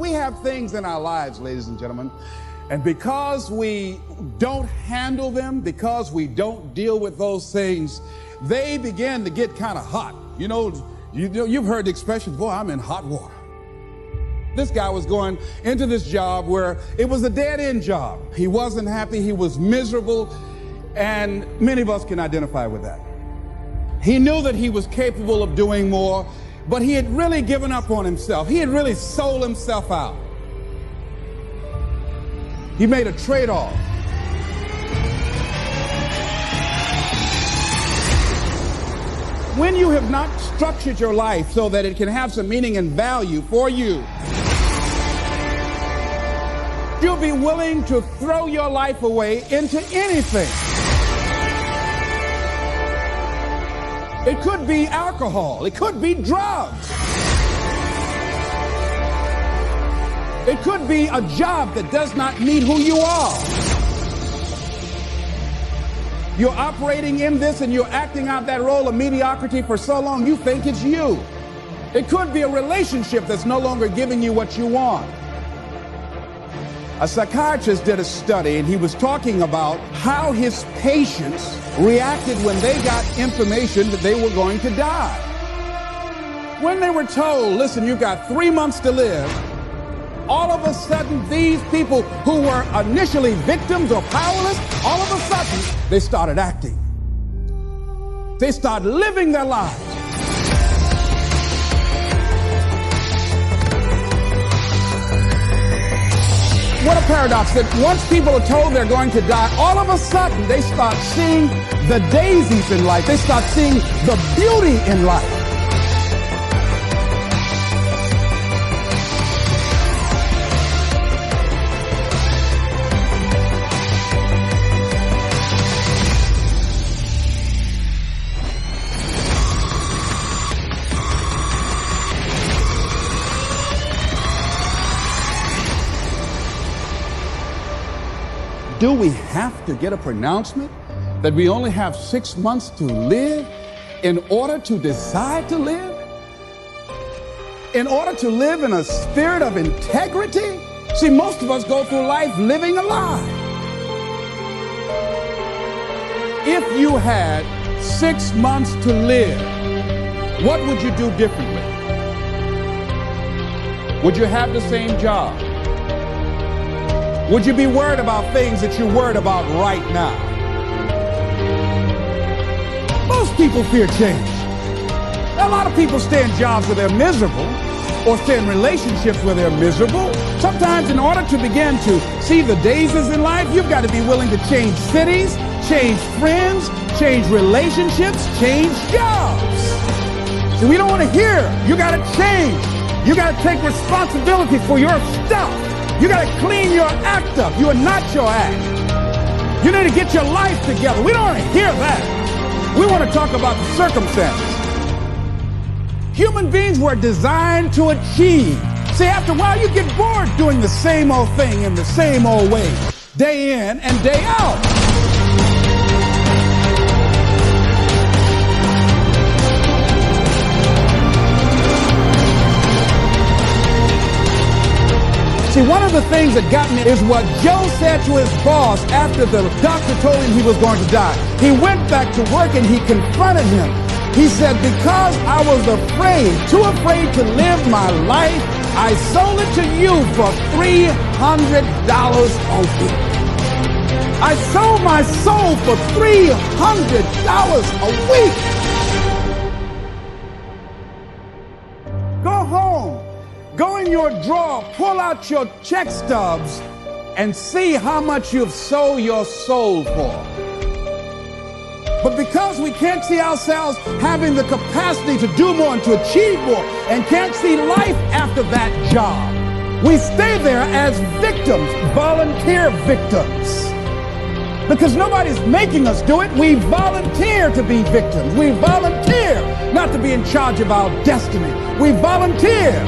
We have things in our lives, ladies and gentlemen, and because we don't handle them, because we don't deal with those things, they begin to get kind of hot. You've heard the expression, boy, I'm in hot water. This guy was going into this job where it was a dead-end job. He wasn't happy, he was miserable, and many of us can identify with that. He knew that he was capable of doing more, but he had really given up on himself. He had really sold himself out. He made a trade-off. When you have not structured your life so that it can have some meaning and value for you, you'll be willing to throw your life away into anything. It could be alcohol. It could be drugs. It could be a job that does not meet who you are. You're operating in this and you're acting out that role of mediocrity for so long you think it's you. It could be a relationship that's no longer giving you what you want. A psychiatrist did a study and he was talking about how his patients reacted when they got information that they were going to die. When they were told, listen, you've got 3 months to live, all of a sudden these people who were initially victims or powerless, all of a sudden they started acting. They started living their lives. What a paradox that once people are told they're going to die, all of a sudden they start seeing the daisies in life. They start seeing the beauty in life. Do we have to get a pronouncement that we only have 6 months to live in order to decide to live? In order to live in a spirit of integrity? See, most of us go through life living a lie. If you had 6 months to live, what would you do differently? Would you have the same job? Would you be worried about things that you're worried about right now? Most people fear change. A lot of people stay in jobs where they're miserable or stay in relationships where they're miserable. Sometimes in order to begin to see the daisies in life, you've got to be willing to change cities, change friends, change relationships, change jobs. So we don't want to hear, you got to change. You got to take responsibility for your stuff. You got to clean your act up. You are not your act. You need to get your life together. We don't want to hear that. We want to talk about the circumstances. Human beings were designed to achieve. See, after a while, you get bored doing the same old thing in the same old way, day in and day out. See, one of the things that got me is what Joe said to his boss after the doctor told him he was going to die. He went back to work and he confronted him. He said, because I was afraid, too afraid to live my life, I sold it to you for $300 a week. I sold my soul for $300 a week. Go home. Go in your drawer, pull out your check stubs, and see how much you've sold your soul for. But because we can't see ourselves having the capacity to do more and to achieve more, and can't see life after that job, we stay there as victims, volunteer victims. Because nobody's making us do it. We volunteer to be victims. We volunteer not to be in charge of our destiny. We volunteer